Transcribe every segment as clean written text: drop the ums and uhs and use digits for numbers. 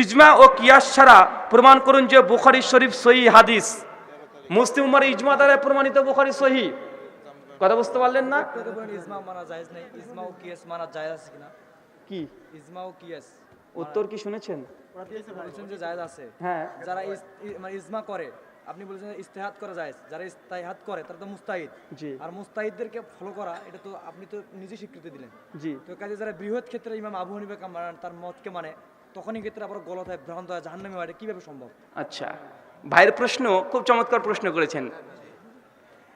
ইজমা ও কিয়াস ছাড়া প্রমাণ করুন যে বুখারী শরীফ সহিহ হাদিস। মুসলিম উম্মাহর ইজমা দ্বারা প্রমাণিত বুখারী সহিহ। কথা বুঝতে পারলেন না? ইজমা মানা জায়েজ নাই, ইজমা ও কিয়াস মানা জায়েজ আছে কিনা? কি ইজমা ও কিয়াস উত্তর কি শুনেছেন? বলেছেন যে জায়েজ আছে। হ্যাঁ, যারা মানে ইজমা করে, আপনি বলেছেন ইজতিহাদ করা জায়েজ, যারা ইজতিহাদ করে তারা তো মুস্তাহিদ। জি আর মুস্তাহিদদেরকে ফলো করা, এটা তো আপনি তো নিজে স্বীকৃতি দিলেন। জি। তো কাজে যারা বৃহৎ ক্ষেত্রে ইমাম আবু হানিফাকে মানে তার মতকে মানে, তখনই ক্ষেত্রে আবার গলত হয়, ভ্রান্ত হয়, জাহান্নামী হয়, এটা কিভাবে সম্ভব? আচ্ছা, ভাইয়ের প্রশ্ন খুব চমৎকার প্রশ্ন করেছেন।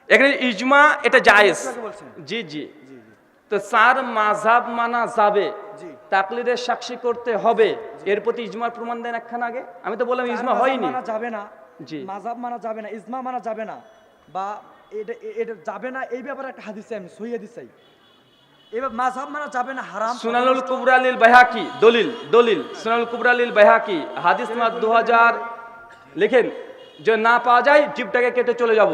এখানে ইজমা এটা জায়েজ। বলছেন জি জি। জি জি তো চার মাযহাব মানা যাবে, জি। তাকলিদের সাক্ষী করতে হবে, এর প্রতি ইজমার প্রমাণ দেন একখান আগে। আমি তো বললাম ইজমা হয়নি। মানা যাবে না, জি। মাযহাব মানা যাবে না, ইজমা মানা যাবে না, বা এটা এটা যাবে না, এই ব্যাপারে একটা হাদিস চাই, আমি সহিহ হাদিস চাই। এবার মাযহাব মানা যাবে না, হারাম। সুনানুল কুবরা লিল বাইহাকি, দলিল সুনানুল কুবরা লিল বাইহাকি হাদিস নাম্বার 2000 লিখেন। যে না পাওয়া যায় জিপটাকে কেটে চলে যাব।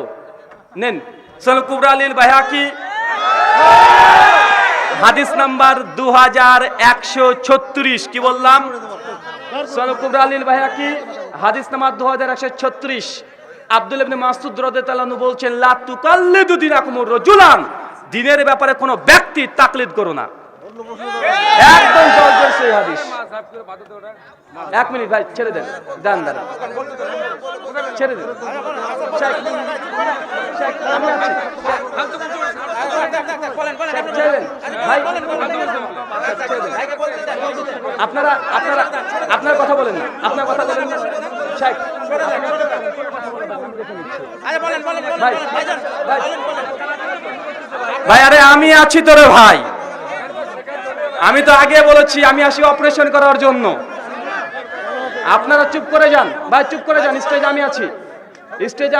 নেন সুনানুল কুবরা লিল বাইহাকি হাদিস নাম্বার 2136। কি বললাম? সুনানুল কুবরা লিল বাইহাকি হাদিস নাম্বার 2136। আব্দুল্লাহ ইবনে মাসউদ রাদিয়াল্লাহু আনহু বলছেন, লা তুকাল্লিদু দিনাকুমুর রাজুলান, দিনের ব্যাপারে কোনো ব্যক্তির তাকলিদ করো না। একদম জলজল সেই হাদিস। এক মিনিট ভাই, ছেড়ে দেন, দেন দেন, ছেড়ে দেন। শেখ, আমি আছি। ছেড়ে দেন ভাই, ছেড়ে দেন। আপনার কথা বলেন না, আপনার কথা বলেন না শেখ। ভাই ভাই, আরে আমি আছি তো রে ভাই, আমি তো আগে বলেছি আমি আসি অপারেশন করার জন্য। আপনারা চুপ করে যান ভাই, চুপ করে যান। স্টেজে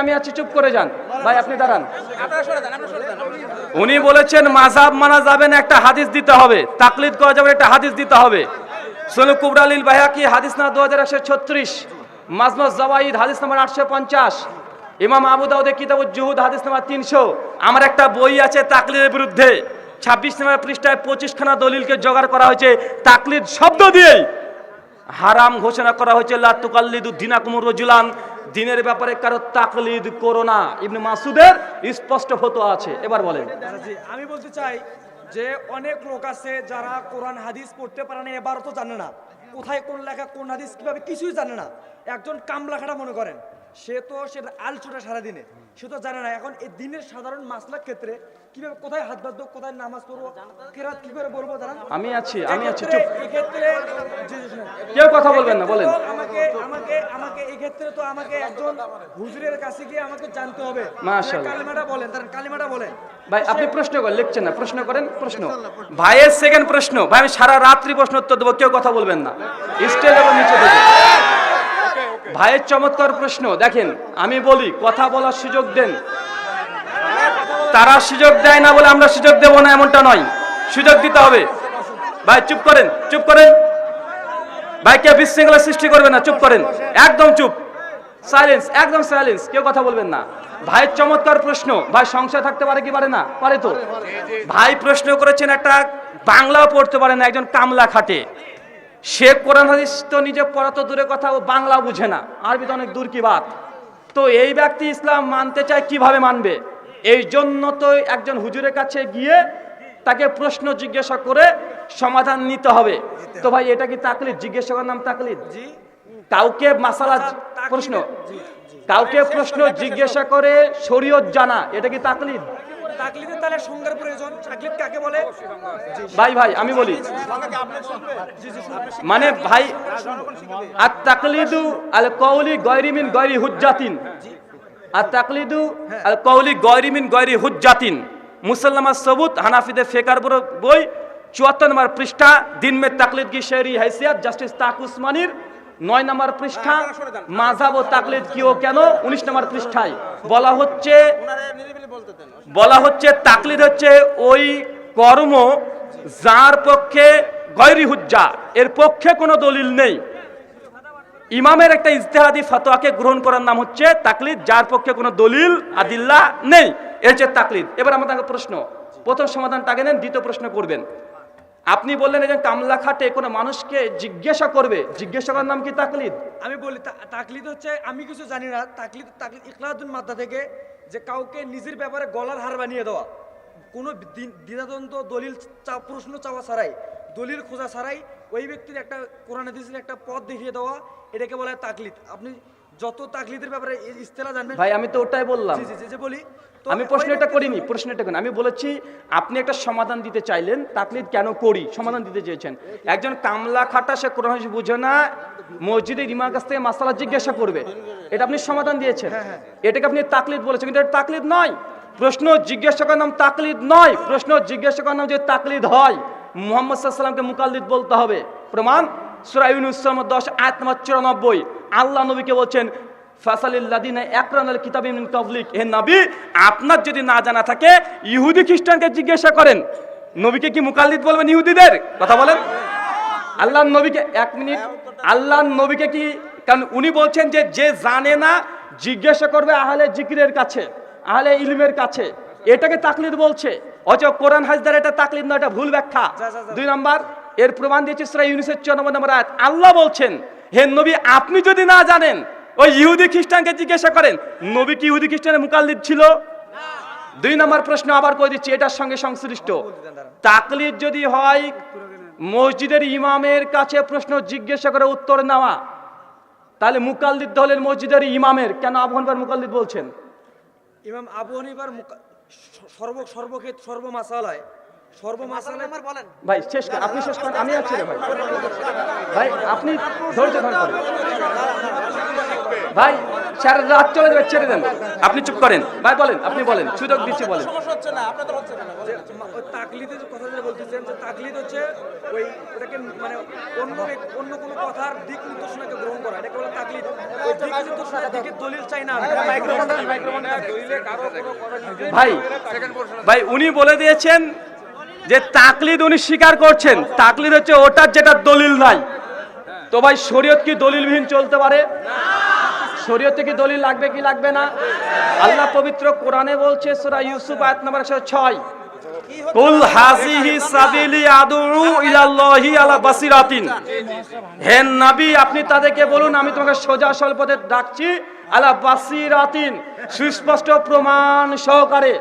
আমি আছি, চুপ করে যান ভাই, আপনি দাঁড়ান। উনি বলেছেন মাযহাব মানা যাবে না, একটা হাদিস দিতে হবে, তাকলিদ করা যাবে, একটা হাদিস দিতে হবে। সুনানুল কুবরা লিল বাইহাকি হাদিস নাম্বার 2136, মাজমুজ জাওয়াইদ হাদিস নাম্বার 850, ইমাম আবু দাউদের কিতাবুজ জুহুদ হাদিস নাম্বার 300। আমার একটা বই আছে তাকলিদের বিরুদ্ধে, 26 নম্বর পৃষ্ঠায় 25খানা দলিলকে জোগাড় করা হয়েছে তাকলিদ শব্দ দিয়েই। হারাম ঘোষণা করা হয়েছে, লা তুকাল্লিদু দিনাকুমুর রাজুলান, দিনের ব্যাপারে কারো তাকলিদ করো না। ইবনে মাসউদের স্পষ্ট ফতোয়া আছে। এবার বলেন। জি, আমি বলতে চাই যে অনেক লোক আছে যারা কোরআন হাদিস পড়তে পারে না, এবারও তো জানে না কোথায় কোন লেখা, কোন হাদিস কিভাবে, কিছুই জানে না। একজন কামলাখাটা মনে করেন, সে আলচুটা সারাদিনে, সে তো জানে না এখন এই দিনের সাধারণ মাসলার ক্ষেত্রে কিভাবে কোথায় হাত বাঁধবো, কোথায় নামাজ পড়বো, কেরাত কি করে বলবো, জানা। আমি আছি চুপ। এই ক্ষেত্রে কেউ কথা বলবেন না, বলেন। আমাকে এই ক্ষেত্রে তো আমাকে একজন হুজুরের কাছে গিয়ে আমাকে জানতে হবে। মাশাআল্লাহ। কালিমাটা বলেন, তার কালিমাটা বলেন। ভাই আপনি প্রশ্ন করেন, লিখছেন না, প্রশ্ন করেন। প্রশ্ন ভাইয়ের সেকেন্ড প্রশ্ন। ভাই আমি সারা রাত্রি প্রশ্ন উত্তর দেবো, কেউ কথা বলবেন না, স্টেজ এবং নিচে দেবো। ভাইয়ের চমৎকার প্রশ্ন। দেখেন আমি বলি, কথা বলার সুযোগ দেন। তারা সুযোগ দেয় না বলে আমরা সুযোগ দেব না এমনটা নয়, সুযোগ দিতে হবে। ভাই চুপ করেন, চুপ করেন ভাই, কে বিশৃঙ্খলা সৃষ্টি করবে না, চুপ করেন, একদম চুপ, সাইলেন্স, একদম সাইলেন্স, কেউ কথা বলবেন না। ভাইয়ের চমৎকার প্রশ্ন। ভাই সংশয় থাকতে পারে কি পারে না? পারে তো। ভাই প্রশ্ন করেছেন, একটা বাংলাও পড়তে পারে না, একজন কামলা খাটে, সে কোরআন হাদিস তো নিজে পড়া তো দূরে কথা, ও বাংলা বুঝে না, আরবি তো অনেক দূর কি বাত। তো এই ব্যক্তি ইসলাম মানতে চায়, কিভাবে মানবে? এই জন্য তো একজন হুজুরের কাছে গিয়ে তাকে প্রশ্ন জিজ্ঞাসা করে সমাধান নিতে হবে। তো ভাই এটা কি তাকলিদ? জিজ্ঞাসা করার নাম তাকলিদ? কাউকে মাসালা প্রশ্ন, কাউকে প্রশ্ন জিজ্ঞাসা করে শরীয়ত জানা, এটা কি তাকলিদ? তাকলিদের তাহলে সংজ্ঞার প্রয়োজন। তাকলিদ কাকে বলে? ভাই আমি বলি, মানে ভাই আত তাকলিদু আল কওলি গায়রি মিন গায়রি হুজ্জাতিন, আত তাকলিদু আল কওলি গায়রি মিন গায়রি হুজ্জাতিন, মুসাল্লামা সবুত হানাফিদের ফিকর বই 74 নম্বর পৃষ্ঠা, দিন মে তাকলিদ কি শরঈ हैसियत, জাস্টিস তাক উসমানীর 9 নম্বর পৃষ্ঠা, মাযহাব ও তাকলিদ কি ও কেন 19 নম্বর পৃষ্ঠায় বলা হচ্ছে তাকলিদ হচ্ছে ওই কর্ম যার পক্ষে গায়রি হুজ্জা, এর পক্ষে কোনো দলিল নেই। ইমামের একটা ইজতিহাদি ফতোয়াকে গ্রহণ করার নাম হচ্ছে তাকলিদ, যার পক্ষে কোনো দলিল আদিল্লা নেই, এর হচ্ছে তাকলিদ। এবার আমাদের প্রশ্ন, প্রথম সমাধানটা আগে নেন, দ্বিতীয় প্রশ্ন করবেন। আপনি বললেন একজন কামলা খাটে কোনো মানুষকে জিজ্ঞাসা করবে, জিজ্ঞাসা করার নাম কি তাকলিদ? আমি বলি তাকলিদ হচ্ছে, আমি কিছু জানি না, তাকলিদ ইখলাদুল মাদ্দা থেকে যে কাউকে নিজের ব্যাপারে গলার হার বানিয়ে দেওয়া, কোনো দ্বিধাদ্বন্দ্ব দলিল প্রশ্ন চাওয়া ছাড়াই, দলিল খোঁজা ছাড়াই ওই ব্যক্তির একটা কোরআন হাদিসের একটা পথ দেখিয়ে দেওয়া, এটাকে বলা হয় তাকলিদ। আপনি যত তাকলিদের ব্যাপারে ইস্তেলাহ জানবেন। ভাই আমি তো ওটাই বললাম, জি জি জি জি বলি তো আমি ওই প্রশ্নটা ব্যক্তির করিনি, জন্য- প্রশ্নটা করিনি। আমি বলেছি আপনি একটা সমাধান দিতে চাইলেন, তাকলিদ কেন করি সমাধান দিতে চেয়েছেন। একজন কামলা খাটা সে কোরআন হাদিস বুঝে না, মসজিদের ইমামের কাছ থেকে মাসালা জিজ্ঞাসা করবে, এটা আপনি সমাধান দিয়েছেন। এটাকে আপনি তাকলিদ বলেছেন, কিন্তু এটা তাকলিদ নয়। প্রশ্ন জিজ্ঞাসা করার নাম তাকলিদ নয়। প্রশ্ন জিজ্ঞাসা করার নাম যে তাকলিদ হয়, মুহাম্মদ সাল্লাল্লাহু আলাইহি ওয়াসাল্লামকে মুকাল্লিদ বলতে হবে। প্রমাণ সূরা ইউনূস 10 আয়াত নম্বর 94, আল্লাহ নবীকে বলছেন ফাসালিল্লাযিনা ইয়াকরাউনাল কিতাবা মিন ক্বাবলিক, হে নবী আপনার যদি না জানা থাকে ইহুদি খ্রিস্টানকে জিজ্ঞাসা করেন। নবীকে কি মুকাল্লিদ বলবেন ইহুদিদের? কথা বলেন। আল্লাহর নবীকে, এক মিনিট, আল্লাহর নবীকে কি, কারণ উনি বলছেন যে যে জানে না জিজ্ঞাসা করবে আহলে জিকিরের কাছে, আহলে ইলমের কাছে, এটাকে তাকলিদ বলছে। অথচ কোরআন হাদিস দ্বারা এটা তাকলিদ নয়, এটা ভুল ব্যাখ্যা। দুই নাম্বার, এর প্রমাণ দিয়েছে সূরা ইউনূসের 94 নম্বর আয়াত। আল্লাহ বলছেন হে নবী আপনি যদি না জানেন ওই ইহুদি খ্রিস্টানকে জিজ্ঞাসা করেন। নবী কি ইহুদি খ্রিস্টানের মুকাল্লিদ ছিল? দুই নম্বর প্রশ্ন আবার কই দিচ্ছি, এটার সঙ্গে সংশ্লিষ্ট। তাকলিদ যদি হয় মসজিদের ইমামের কাছে প্রশ্ন জিজ্ঞাসা করে উত্তর নেওয়া, তাহলে মুকাল্লিদ হলেন মসজিদের ইমামের। কেন আবু হানিফার মুকাল্লিদ বলছেন? ইমাম আবু হানিফার সর্বমাসালায় বলেন ভাই শেষ করেন, আপনি শেষ করেন, আমি আছি রে ভাই। ভাই আপনি ধৈর্য ধারণ করেন ভাই, সারা রাত চলে যাবে, ছেড়ে দেন, আপনি চুপ করেন ভাই। বলেন, আপনি বলেন, সুযোগ দিচ্ছি, বলেন। ওই তাকলিদের কথা যেটা বলতেছেন, যে তাকলিদ হচ্ছে ওই ওটাকে মানে অন্য কোনো কথার দিক নির্দেশনাকে গ্রহণ করা, এটাকে বলে তাকলিদ। ওই দিক নির্দেশনার দিকে দলিল চাই না। ভাই ভাই উনি বলে দিয়েছেন যে তাকলিদ উনি স্বীকার করছেন, তাকলিদ হচ্ছে ওটার যেটা দলিল নাই। তো ভাই শরীয়ত কি দলিলবিহীন চলতে পারে? শরীয়তে কি দলিল লাগবে কি লাগবে না? আল্লাহ পবিত্র কোরআনে বলছে সূরা ইউসুফ আয়াত নম্বর 106, কুল হাযিহি সাবিলি আদউ ইলাল্লাহি আলা বাসিরাতিন, হে নবী আপনি তাদেরকে বলুন আমি তোমাকে সোজা সরল পথে ডাকছি, আলা বাসিরাতিন, সুস্পষ্ট প্রমাণ সহকারে।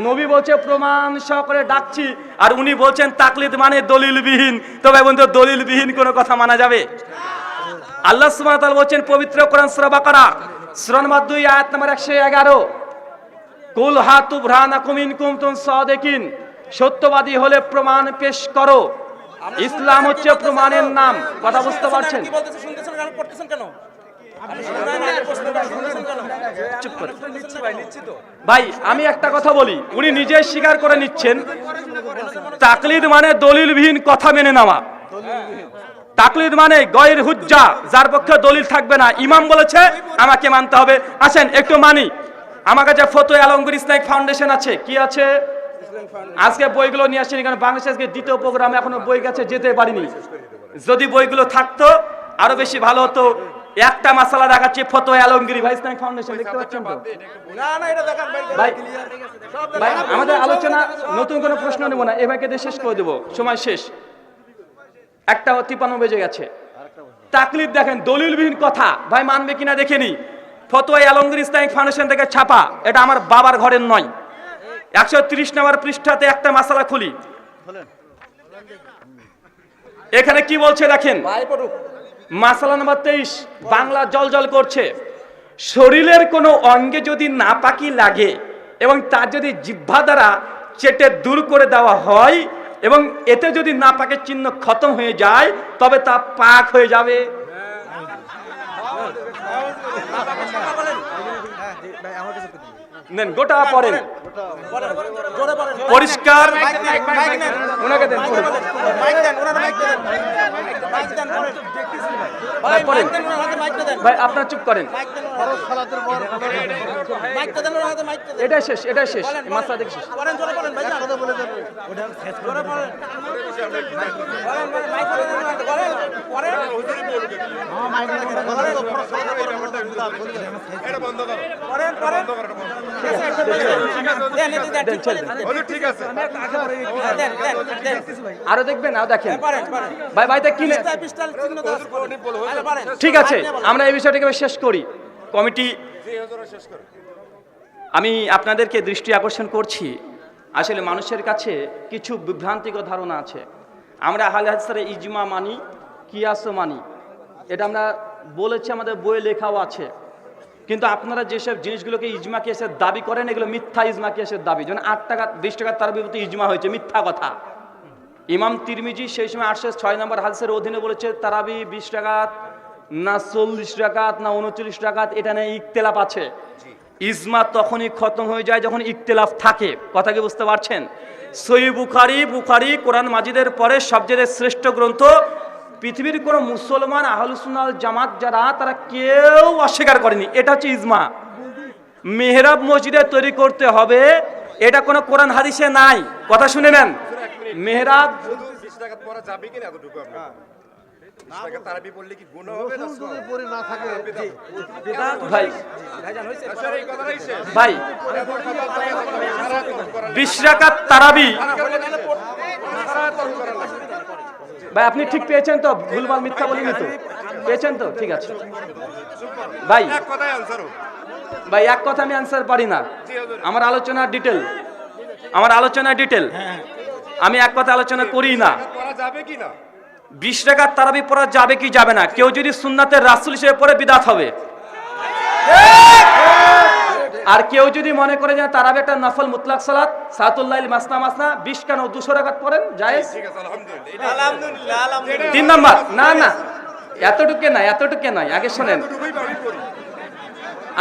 নবী বলছে প্রমাণ সহকারে ডাকছি, আর উনি বলছেন তাকলিদ মানে দলিলবিহীন। তো ভাই বন্ধু দলিলবিহীন কোনো কথা মানা যাবে? আল্লাহ সুবহানাহু ওয়া তাআলা বলছেন পবিত্র কোরআন সূরা বাকারা সূরা নম্বর 2 আয়াত নম্বর 111, কুল হাতু বুরহানাকুম ইন কুনতুম সাদিকিন, সত্যবাদী হলে প্রমাণ পেশ করো। ইসলাম হচ্ছে প্রমাণের নাম। কথা বুঝতে পারছেন? কি বলতেছে শুনতেছেন কেন, পড়তেছেন কেন? চুপ করে ভাই, আমি একটা কথা বলি, উনি নিজেই স্বীকার করে নিচ্ছেন তাকলিদ মানে দলিলবিহীন কথা মেনে নেওয়া। তাকলিদ মানে গয়র হুজ্জা, যার পক্ষে দলিল থাকবে না, ইমাম বলেছে আমাকে মানতে হবে। আসেন একটু মানি। আমার কাছে ফতোয়া আলমগীর ইসলামিক ফাউন্ডেশন আছে। কি আছে? আজকে বইগুলো নিয়ে আসেনি, কারণ বাংলাদেশে আজকে দ্বিতীয় প্রোগ্রামে এখনো বই কাছে যেতে পারিনি। যদি বইগুলো থাকতো আরো বেশি ভালো হতো। একটা মাসালা দেখাচ্ছি, ফতোয়া আলমগীর ভাই ইসলামিক ফাউন্ডেশন, দেখতে পাচ্ছেন তো? না না এটা দেখেন ভাই ভাই আমাদের আলোচনা নতুন কোনো প্রশ্ন নেব না, এভাবে দিয়ে শেষ করে দেবো, সময় শেষ। 1:53 বেজে গেছে। তাকলিদ দেখেন দলিলবিহীন কথা, ভাই মানবে কিনা দেখে নি। ফতোয়া আলমগীর ইসলামিক ফাউন্ডেশন থেকে ছাপা, এটা আমার বাবার ঘরের নয়। 130 নম্বর পৃষ্ঠাতে একটা মাসালা খুলি, এখানে কি বলছে দেখেন। মাসালা নম্বর 23, বাংলা জল করছে। শরীরের কোনো অঙ্গে যদি নাপাকি লাগে এবং তার যদি জিহ্বা দ্বারা চেটে দূর করে দেওয়া হয় এবং এতে যদি নাপাকের চিহ্ন খতম হয়ে যায় তবে তা পাক হয়ে যাবে। নেন গোটা পড়েন, পরিষ্কার ওনাকে দেন, ভাই পড়েন। ভাই আপনার চুপ করেন, এটাই শেষ, এটাই শেষ, মাসলা দেখে শেষ। করেন করেন দেন দেন ঠিক আছে আমি একটু আগে পরে দেন দেন দেন আরো দেখবেন, আরো দেখেন। পারেন পারেন ভাই ভাইটা কি নে- পিস্টল চিহ্ন দাও আরে পারেন ঠিক আছে, আমরা এই বিষয়টাকে এবার শেষ করি। কমিটি, আমি আপনাদেরকে দৃষ্টি আকর্ষণ করছি, আসলে মানুষের কাছে কিছু বিভ্রান্তিকর ধারণা আছে। আমরা আহলে হাদিসের ইজমা মানি, কিয়াসও মানি, এটা আমরা বলেছি, আমাদের বইয়ে লেখাও আছে। কিন্তু আপনারা যেসব জিনিসগুলোকে ইজমা কিয়াসের দাবি করেন, এগুলো মিথ্যা ইজমা কিয়াসের দাবি। যেমন 8 টাকা 20 টাকার তার বিপরীতে ইজমা হয়েছে, মিথ্যা কথা। ইমাম তিরমিজি সেই সময় 806 নম্বর হাদিসের অধীনে বলেছে তারাবি 20 টাকাত না 40 টাকাত না 39 টাকাত, এটা নিয়ে ইখতিলাফ আছে। ইজমা তখনই খতম হয়ে যায় যখন ইখতিলাফ থাকে। কথা কি বুঝতে পারছেন? সহিহ বুখারী কোরআন মাজিদের পরে সবচেয়ে শ্রেষ্ঠ গ্রন্থ। পৃথিবীর কোনো মুসলমান আহলুস সুন্নাহ ওয়াল জামাত যারা, তারা কেউ অস্বীকার করেনি। এটা হচ্ছে ইজমা। মেহরাব মসজিদে তৈরি করতে হবে, এটা কোনো কোরআন হাদিসে নাই। কথা শুনে নেন, মেহরাব 20 টাকা পড়া যাবে কিনা এতটুকু আপনার 20 টাকা তারাবি পড়লে কি গুনাহ হবে না যদি পড়ে না থাকে ভাই আসলে এই কথাটাই শেষ ভাই 20 রাকাত তারাবি, ভাই আপনি ঠিক পেয়েছেন তো? ভুলভাল মিথ্যা বলিনি তো? পেয়েছেন তো? ঠিক আছে ভাই। এক কথাই আনসার ভাই এক কথা আমি আনসার পারি না, আমার আলোচনা ডিটেল, আমার আলোচনা ডিটেল। আমি এক কথা আলোচনা করি না। পড়া যাবে কিনা 20 টাকার তারাবি পড়া যাবে কি যাবে না? কেউ যদি সুন্নাতের রাসূল হিসেবে পড়ে বিদআত হবে। আর কেউ যদি মনে করে যে তারাবি একটা নফল মুতলাক সালাত, সালাতুল লাইল মাসনা মাসনা, 20 কেন 200 রাকাত পড়েন, জায়েজ। ঠিক আছে আলহামদুলিল্লাহ আলহামদুলিল্লাহ 3 নাম্বার, না না এতটুকু নাই, এতটুকু নাই, আগে শোনেন।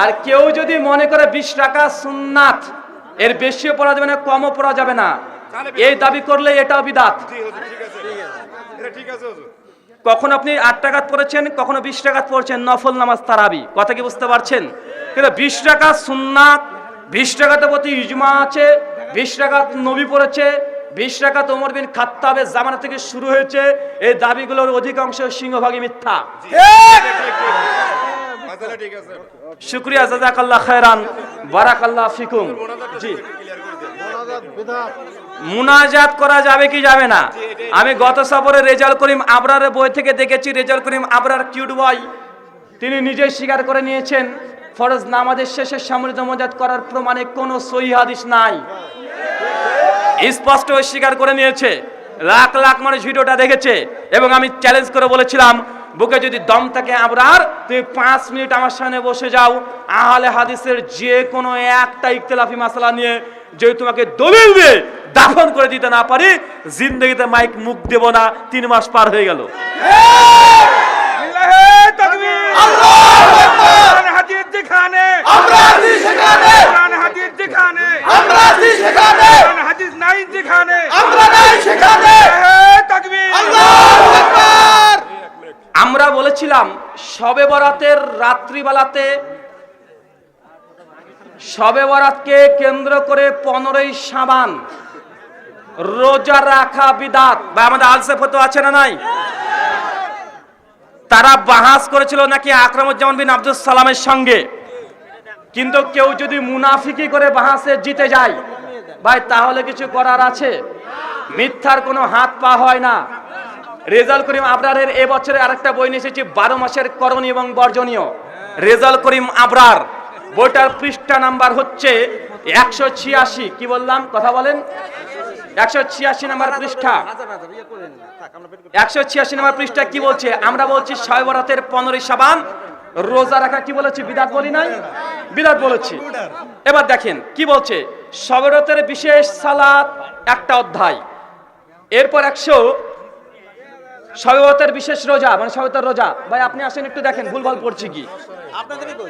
আর কেউ যদি মনে করে 20 টাকা সুন্নাত, এর বেশিও পড়া যাবে না, কমও পড়া যাবে না, এই দাবি করলে এটাও বিদআত। জি হুজুর ঠিক আছে এটা ঠিক আছে হুজুর কখন আপনি 8 টাকাত পড়েছেন, কখনো 20 টাকাত পড়ছেন, নফল নামাজ তারাবি। কথা কি বুঝতে পারছেন? কিন্তু 20 টাকা সুন্নাত, 20 টাকাতে প্রতি ইজমা আছে, 20 টাকাত নবী পড়েছে, 20 টাকাত ওমর বিন খাত্তাবের জামানা থেকে শুরু হয়েছে, এই দাবিগুলোর অধিকাংশ সিংহভাগই মিথ্যা। মাসালা ঠিক আছে শুকরিয়া, জাযাকাল্লাহ খায়রান, বারাকাল্লাহ ফিকুম। জি, ক্লিয়ার করে দেন মোনাজাত বিদআত মুনাজাত করা যাবে কি যাবে না? আমি গত সফরে রেজাল করিম আবরারের বই থেকে দেখেছি, রেজাল করিম আবরার কিউট বয়, তিনি নিজেই স্বীকার করে নিয়েছেন ফরজ নামাজের শেষে সামরিক মোনাজাত করার প্রমাণে কোনো সহিহ হাদিস নাই। স্পষ্ট স্বীকার করে নিয়েছে, লাখ লাখ মানুষ ভিডিওটা দেখেছে। এবং আমি চ্যালেঞ্জ করে বলেছিলাম, বুকে যদি দম থাকে আবরার, তুমি 5 মিনিট আমার সামনে বসে যাও, আহলে হাদিসের যে কোনো একটা ইখতিলাফি মাসালা নিয়ে যদি তোমাকে দলিল দিয়ে দাফন করে দিতে না পারি, জিন্দগিতে মাইক মুখ দেব না। 3 মাস পার হয়ে গেল। আমরা বলেছিলাম শবে বরাতের রাত্রিবেলাতে, শবে বরাতকে কেন্দ্র করে 15ই শাবান রোজা রাখা বিদআত। বা আমাদের আলসেফ তো আছে না নাই? তারা বাহাস করেছিল নাকি আকরামুজ্জামান বিন আব্দুল সালামের সঙ্গে। কিন্তু কেউ যদি মুনাফিকি করে বাহাসে জিতে যায়, ভাই তাহলে কিছু করার আছে? মিথ্যার কোনো হাত পা হয় না। রেজাল করিম আবরারের এবছরে আরেকটা বই নিয়ে এসেছি, 12 মাসের করণীয় এবং বর্জনীয়। রেজাল করিম আবরার বইটার পৃষ্ঠা নাম্বার হচ্ছে 186। কি বললাম? কথা বলেন। 186 নাম্বার পৃষ্ঠা। 186 নাম্বার পৃষ্ঠা কি বলছে? আমরা বলছি শবে বরাতের 15ই শাবান রোজা রাখা কি বলেছি? বিদআত বলি নাই? বিদআত বলেছি। এবার দেখেন কি বলছে, শবে বরাতের বিশেষ সালাত একটা অধ্যায়, এরপর 100 শবে বরাতের বিশেষ রোজা, মানে শবে বরাতের রোজা। ভাই আপনি আসেন একটু দেখেন ভুলভাল পড়ছি কি।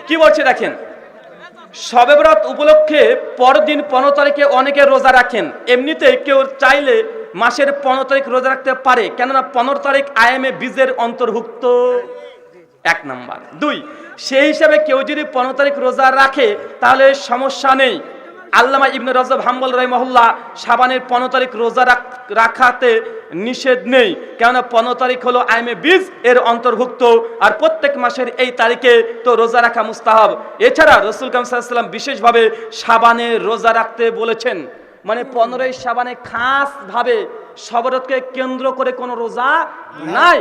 কি বলছে দেখেন, শবে বরাত উপলক্ষে পরদিন 15 তারিখে অনেকে রোজা রাখেন। এমনিতে কেউ চাইলে মাসের 15 তারিখ রোজা রাখতে পারে, কেননা 15 তারিখ আইএমএ বীজের অন্তর্ভুক্ত। 1 নাম্বার। 2, সেই হিসাবে কেউ যদি 15 তারিখ রোজা রাখে তাহলে সমস্যা নেই। আল্লামা ইবনে রজব হাম্বল রাহিমাহুল্লাহ শাবানের 15 তারিখ রোজা রাখাতে নিষেধ নেই, কেননা 15 তারিখ হলো আইমে বীজ এর অন্তর্ভুক্ত, আর প্রত্যেক মাসের এই তারিখে তো রোজা রাখা মুস্তাহাব। এছাড়া রাসূল কারীম সাল্লাল্লাহু আলাইহি ওয়াসাল্লাম বিশেষভাবে শাবানে রোজা রাখতে বলেছেন, মানে 15ই শাবানে খাস ভাবে শবরতকে কেন্দ্র করে কোনো রোজা নাই।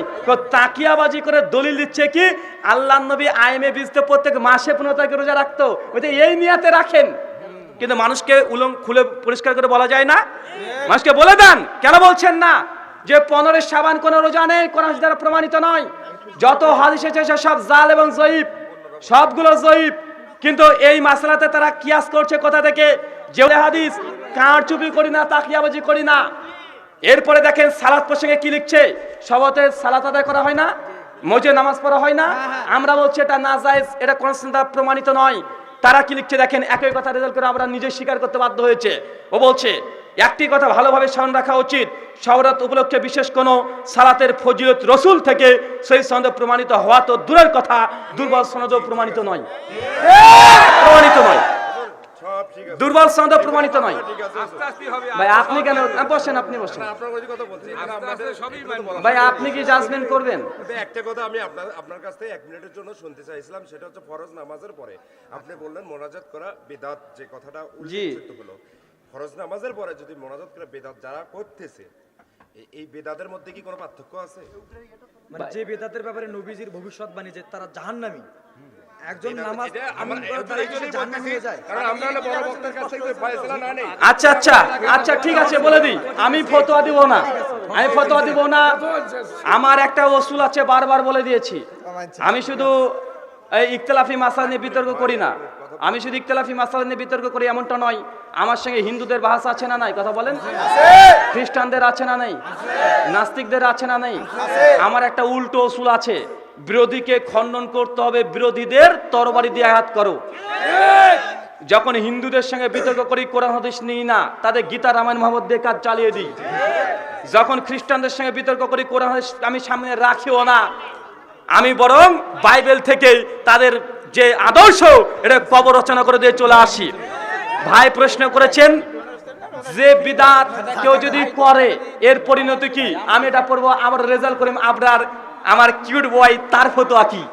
তাকিয়াবাজি করে দলিল দিচ্ছে কি আল্লাহর নবী আইমে বীজতে প্রত্যেক মাসে 15 তারিখে রোজা রাখতো, ওই এই নিয়াতে রাখেন। কিন্তু মানুষকে খুলে পরিষ্কার করে বলা যায় না, মানুষকে বলে দেন, কেন বলছেন না যে 15 শাবান কোন রোজা নেই, কোন হাদিস দ্বারা প্রমাণিত নয়। যত হাদিস এসেছে সব জাল এবং জয়ীফ, সবগুলো জয়ীফ। কিন্তু এই মাসলাতে তারা কিয়াস করছে কোথা থেকে, যে হাদিস কারচুপি করি না, তাকিয়াবাজি করি না। এরপরে দেখেন সালাত প্রসঙ্গে কি লিখছে, সবতে সালাত আদায় করা হয় না, মসজিদে নামাজ পড়া হয় না, আমরা বলছি এটা নাজায়েজ, এটা কোন দ্বারা প্রমাণিত নয়। তারা কি লিখছে দেখেন, একই কথা রেজাল্ট করে আমরা নিজে স্বীকার করতে বাধ্য হয়েছে। ও বলছে একটি কথা ভালোভাবে স্মরণ রাখা উচিত, শবরত উপলক্ষে বিশেষ কোনো সালাতের ফজিলত রসুল থেকে সেই সনদে প্রমাণিত হওয়া তো দূরের কথা, দুর্বল সনদেও প্রমাণিত নয়, প্রমাণিত নয়, সব ঠিক আছে, দুর্বল সনদে প্রমাণিত নয়। ঠিক আছে। ভাই আপনি কেন বসেন, আপনি বসেন আপনার ওই কথা বলছি, এখানে আপনাদের সবই ভাই, আপনি কি জাজমেন্ট করবেন? কিন্তু একটা কথা আমি আপনার কাছ থেকে 1 মিনিটের জন্য শুনতে চাইছিলাম, সেটা হচ্ছে ফরজ নামাজের পরে আপনি বললেন মোনাজাত করা বিদআত, যে কথাটা উল্লেখ হলো, ফরজ নামাজের পরে যদি মোনাজাত করা বিদআত যারা করতেছে, এই বিদআতের মধ্যে কি কোনো পার্থক্য আছে? মানে যে বেদাতের ব্যাপারে নবীজির ভবিষ্যৎবাণী যে তারা জাহান্নামী, একজন নামাজ এটা আমিন আমার করে তারা কি জাহান্নামী হয়ে যায়? কারণ আমরা হলো বড় বক্তার কাছ থেকে ফয়সালা না নেই। আচ্ছা আচ্ছা আচ্ছা ঠিক আছে, বলে দিই, আমি ফতোয়া দিব না, আমি ফতোয়া দিব না। আমার একটা ওসুল আছে, বারবার বলে দিয়েছি, আমি শুধু এই ইখতিলাফি মাসালা নিয়ে বিতর্ক করি না, আমি শুধু ইখতিলাফি মাসালা নিয়ে বিতর্ক করি এমনটা নয়। আমার সঙ্গে হিন্দুদের বাহাস আছে না নাই, কথা বলেন, খ্রিস্টানদের আছে না নেই, নাস্তিকদের আছে না নেই। আমার একটা উল্টো ওসুল আছে, বিরোধীকে খণ্ডন করতে হবে, বিরোধীদের তরবারি দিয়ে আঘাত করো। যখন হিন্দুদের সঙ্গে বিতর্ক করি কোরআন হাদিস নিই না, তাদের গীতা রামায়ণ মহাভারত দিয়ে কাজ চালিয়ে দিই। যখন খ্রিস্টানদের সঙ্গে বিতর্ক করি কোরআন হাদিস আমি সামনে রাখিও না, আমি বরং বাইবেল থেকে তাদের যে আদর্শ এটা কবর রচনা করে দিয়ে চলে আসি। ভাই প্রশ্ন করেছেন যে বিদআত কেউ যদি করে এর পরিণতি কি, আমি এটা পড়বো, আমার রেজাল্ট করিম আবরার, আমার কিউট বয়, তার ফতোয়া কি,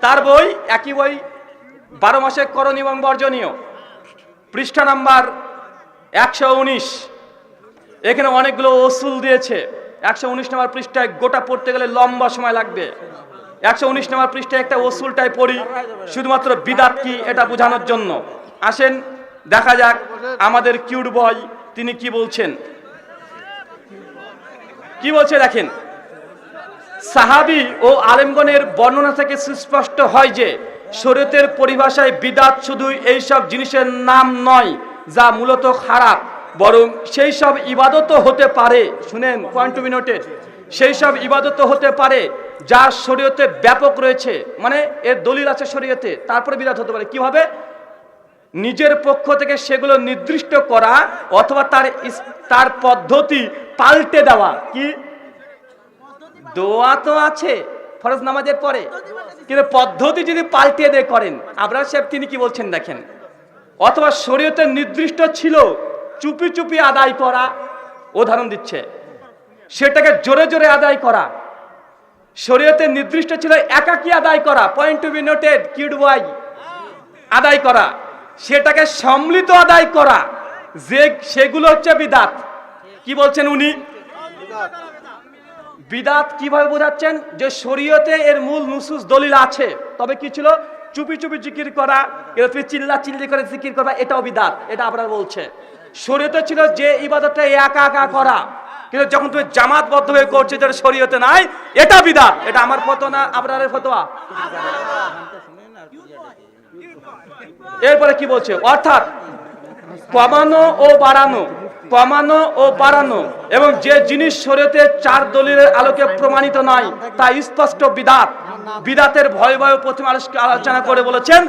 তার বই একই বই 12 মাসে করণীয় এবং বর্জনীয়, পৃষ্ঠা নাম্বার 119। এখানে অনেকগুলো ওসুল দিয়েছে। 119 নম্বর পৃষ্ঠায় গোটা পড়তে গেলে লম্বা সময় লাগবে। 119 নম্বর পৃষ্ঠায় একটা ওসুলটাই পড়ি, শুধুমাত্র বিদআত কি এটা বোঝানোর জন্য। আসেন দেখা যাক আমাদের কিউট বয় তিনি কি বলছেন। কি বলছে দেখেন, সাহাবী ও আলেমগণের বর্ণনা থেকে সুস্পষ্ট হয় যে শরীয়তের পরিভাষায় বিদআত শুধু এই সব জিনিসের নাম নয় যা মূলত খারাপ, বরং সেই সব ইবাদতও হতে পারে, শুনেন পয়েন্ট টু বি নোটেড, সেই সব ইবাদতও হতে পারে যা শরীয়তে ব্যাপক রয়েছে, মানে এর দলিল আছে শরীয়তে, তারপরে বিদআত হতে পারে। কিভাবে? নিজের পক্ষ থেকে সেগুলো নির্দিষ্ট করা অথবা তার পদ্ধতি পাল্টে দেওয়া। কি দোয়া তো আছে ফরজ নামাজের পরে, কিন্তু পদ্ধতি যদি পাল্টে দিয়ে করেন, আবরার সাহেব তিনি কি বলছেন দেখেন, অথবা শরীয়তে নির্দিষ্ট ছিল চুপি চুপি আদায় করা, উদাহরণ দিচ্ছে, সেটাকে জোরে জোরে আদায় করা। শরীয়তে নির্দিষ্ট ছিল একাকী আদায় করা, point to be noted, cute boy, আদায় করা, সেটাকে সম্মিলিত আদায় করা, যে সেগুলো হচ্ছে বিদআত। কি বলছেন উনি? বিদআত কিভাবে বোঝাচ্ছেন? যে শরীয়তে এর মূল নুসুস দলিল আছে, তবে কি ছিল চুপি চুপি জিকির করা, এটা তুমি চিল্লা চিল্লি করে জিকির করবা, এটাও বিদআত। এটা আপনারা বলছে শরীয়তে ছিল যে ইবাদতটা একা একা করা, কিন্তু যখন তুমি জামাতবদ্ধ হয়ে করছো যেটা শরীয়তে নাই, এটা বিদআত। এটা আমার ফতোয়া না, আপনাদের ফতোয়া। এরপরে কি বলছে, অর্থাৎ কমানো ও বাড়ানো, কমানো ও বাড়ানো, এবং যে জিনিস শরীয়তে 4 দলিলের আলোকে প্রমাণিত নয় তা স্পষ্ট বিদআত। বিদআতের ভয় প্রথমে আলোচনা করে বলেছেন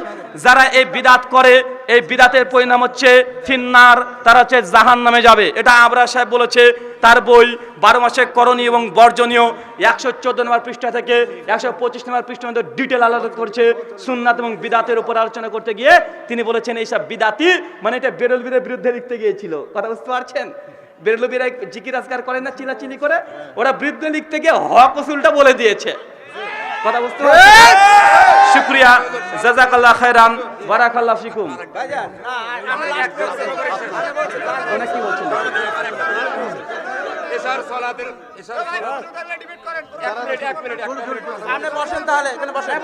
যারা এই বিদআত করে, এই বিদআতের পরিণাম হচ্ছে ফিন্নার, তারা হচ্ছে জাহান্নামে যাবে। এটা আবরার সাহেব বলেছে তার বই 12 মাসে করণীয় এবং বর্জনীয় 114 নম্বর পৃষ্ঠা থেকে 125 নম্বর পৃষ্ঠা পর্যন্ত ডিটেল আলোচনা করেছে। সুন্নাত এবং বিদাতের উপর আলোচনা করতে গিয়ে তিনি বলেছেন এইসব বিদাতি মানে এটা বেরলভীর বিরুদ্ধে লিখতে গিয়েছিল। কথা বুঝতে পারছেন? বেরলভীরা জিকির আজকার করে না, চিলাচিলি করে, ওরা বিরুদ্ধে লিখতে গিয়ে হক উসুলটা বলে দিয়েছে। কথা বুঝতে পারছেন? শুকরিয়া, জাযাকাল্লাহ খায়রান, বারাকাল্লাহু ফিকুম। ওনা কি বলছেন? এশার সালাতের এক মিনিট আপনি বসেন তাহলে, এখানে বসেন।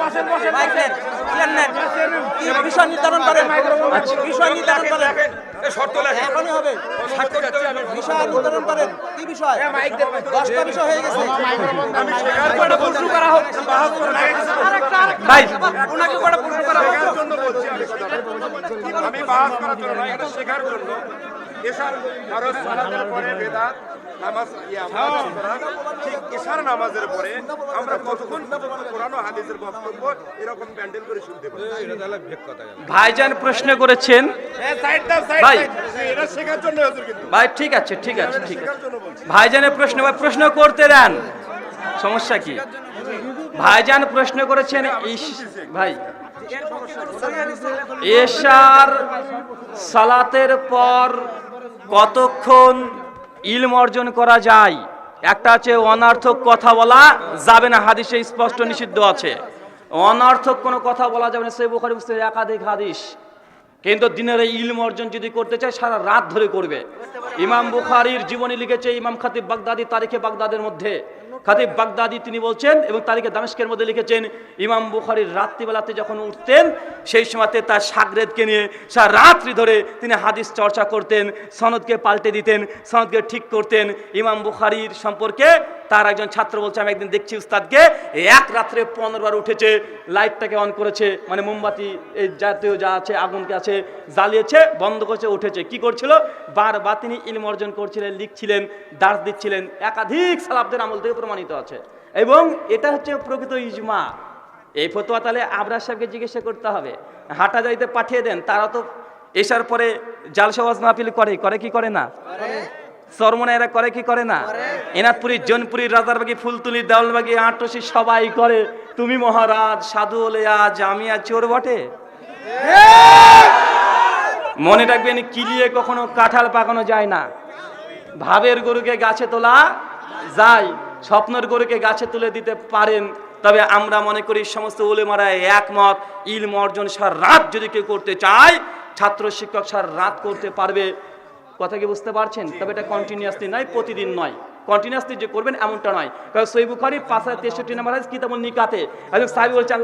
মাইক নেন, চেয়ার নেন। বিষয় নির্ধারণ করেন, বিষয় নির্ধারণ করেন। শর্ত লেখেন। এখনই হবে। বিষয় নির্ধারণ করেন। কি বিষয়? 10টা বিষয় হয়ে গেছে। ভাই ওনাকে কটা প্রশ্ন করা হোক। শেখার জন্য বলছি আমি কথাটা। আমি বাহাস করার জন্য না, এটা শেখার জন্য। এশার ফরজ সালাতের পরে বেদাত নামাজ নামাজ করা, ঠিক এশার নামাজের পরে আমরা কতক্ষণ পর্যন্ত কোরআন ও হাদিসের বক্তব্য এরকম প্যান্ডেল করে শুনতে পারি? ভাইজান প্রশ্ন করেছেন। ভাই এটা শেখার জন্য হুজুর, কিন্তু ভাই ঠিক আছে, ঠিক আছে, ঠিক আছে। শেখার জন্য বলছি। ভাইজানের প্রশ্ন, ভাই প্রশ্ন করতে দেন, সমস্যা কি? ভাইজান প্রশ্ন করেছেন ভাই এশার সালাতের পর কতক্ষণ ইলম অর্জন করা যায়? একটা আছে অনর্থক কথা বলা যাবে না, হাদিসে স্পষ্ট নিষিদ্ধ আছে। অনর্থক কোনো কথা বলা যাবে না, সহিহ বুখারী মুসলিমের একাধিক হাদিস। কিন্তু দিনের এই ইলম অর্জন যদি করতে চায় সারা রাত ধরে করবে। ইমাম বুখারীর জীবনী লিখেছে ইমাম খাতিব বাগদাদি তারিখে বাগদাদের মধ্যে। খাতিব বাগদাদি তিনি বলছেন এবং তারিখে দামেস্কের মধ্যে লিখেছেন ইমাম বুখারীর রাত্রিবেলাতে যখন উঠতেন সেই সময়তে তার শাগরেদকে নিয়ে সারা রাত্রি ধরে তিনি হাদিস চর্চা করতেন, সনদকে পাল্টে দিতেন, সনদকে ঠিক করতেন। ইমাম বুখারীর সম্পর্কে তার একজন ছাত্র বলছে আমি একদিন দেখছি উস্তাদকে এক রাত্রে 15 বার উঠেছে, লাইটটাকে অন করেছে, মানে মোমবাতি এই জাতীয় যা আছে আগুনকে আছে জ্বালিয়েছে, বন্ধ করেছে, উঠেছে। কি করছিল? বারবার তিনি ইলম অর্জন করছিলেন, লিখছিলেন, দার্স দিচ্ছিলেন। একাধিক সালাফদের আমল থেকে প্রমাণিত আছে এবং এটা হচ্ছে প্রকৃত ইজমা। এই ফতোয়া তাহলে আবরার সাহেবকে জিজ্ঞাসা করতে হবে। হাটা যাইতে পাঠিয়ে দেন, তারা তো এসার পরে জালসা ওয়াজ মাহফিল করে কি করে না? চরমনা এরা করে কি করে না? এনাদপুরি, জনপুরি, রাজারবাগি, ফুলতুলি, দেওয়ালবাগি, আটশি সবাই করে। তুমি মহারাজ, সাধু হলে আজ আমি আর চোর বটে। মনে রাখবেন, কিলিয়ে কখনো কাঁঠাল পাকানো যায় না। ভাবের গরুকে গাছে তোলা যায়, স্বপ্নের গরুকে গাছে তুলে দিতে পারেন। তবে আমরা মনে করি সমস্ত উলেমারা একমত, ইলম অর্জন সারা রাত যদি কেউ করতে চায়, ছাত্র শিক্ষক সারা রাত করতে পারবে। কথা কি বুঝতে পারছেন? তবে এটা কন্টিনিউয়াসলি নয়, প্রতিদিন নয়। কন্টিনিউয়াসলি যে করবেন এমনটা নয়। কারণ সহিহ বুখারী 563 নম্বর হাদিস কিতাবুন নিকাতে একজন সাহাবী বলছেন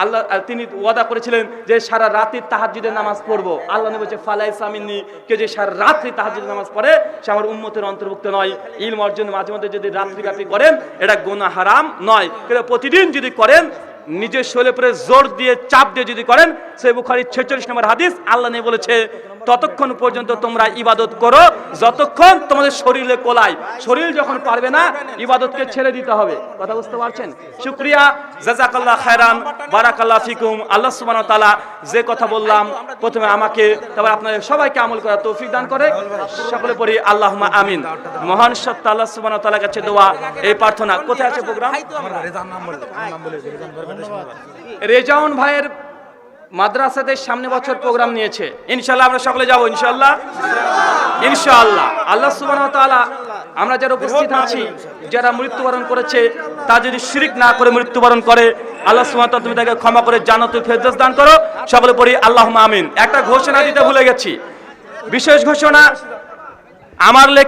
আল্লাহ তিনি ওয়াদা করেছিলেন যে সারা রাত্রি তাহাজ্জুদের নামাজ পড়বো। আল্লাহ নবী বলেছে ফালাইসা মিন্নি, কে যে সারা রাত্রি তাহাজ্জুদের নামাজ পড়ে সে আমার উম্মতের অন্তর্ভুক্ত নয়। ইলম অর্জন মাঝে মধ্যে যদি রাত্রিব্যাপী করেন এটা গুনাহ হারাম নয়, কিন্তু প্রতিদিন যদি করেন, নিজের শরীরের উপরে জোর দিয়ে চাপ দিয়ে যদি করেন, সহিহ বুখারীর 46 নম্বর হাদিস, আল্লাহ নবী বলেছে ততক্ষণ পর্যন্ত তোমরা ইবাদত করো যতক্ষণ তোমাদের শরীরে কোলায়। শরীর যখন পারবে না, ইবাদতকে ছেড়ে দিতে হবে। কথা বুঝতে পারছেন? শুকরিয়া, জাযাকাল্লাহ খায়রান, বারাকাল্লাহ ফিকুম। আল্লাহ সুবহানাহু ওয়া তাআলা যে কথা বললাম প্রথমে আমাকে, তারপর আপনাদের সবাইকে আমল করার তৌফিক দান করে। সকলে পড়ি আল্লাহুম্মা আমিন। মহান সত্তা আল্লাহ সুবহানাহু ওয়া তাআলার কাছে দোয়া, এই প্রার্থনা। কোথায় আছে প্রোগ্রাম? রেজাউন ভাইয়ের মাদ্রাসাতে সামনে বছর প্রোগ্রাম নিয়েছে, ইনশাআল্লাহ আমরা সকলে যাব। ইনশাআল্লাহ, ইনশাআল্লাহ। আল্লাহ সুবহানাহু ওয়া তাআলা আমরা যারা উপস্থিত আছি, যারা মৃত্যুবরণ করেছে, তা যদি শিরক না করে মৃত্যুবরণ করে, আল্লাহ সুবহানাহু ওয়া তাআলা তুমি তাকে ক্ষমা করে জান্নাতুল ফেরদৌস দান করো। সকলে পড়ি আল্লাহুম্মা আমিন। একটা ঘোষণা দিতে ভুলে গেছি, বিশেষ ঘোষণা। আমার লেখা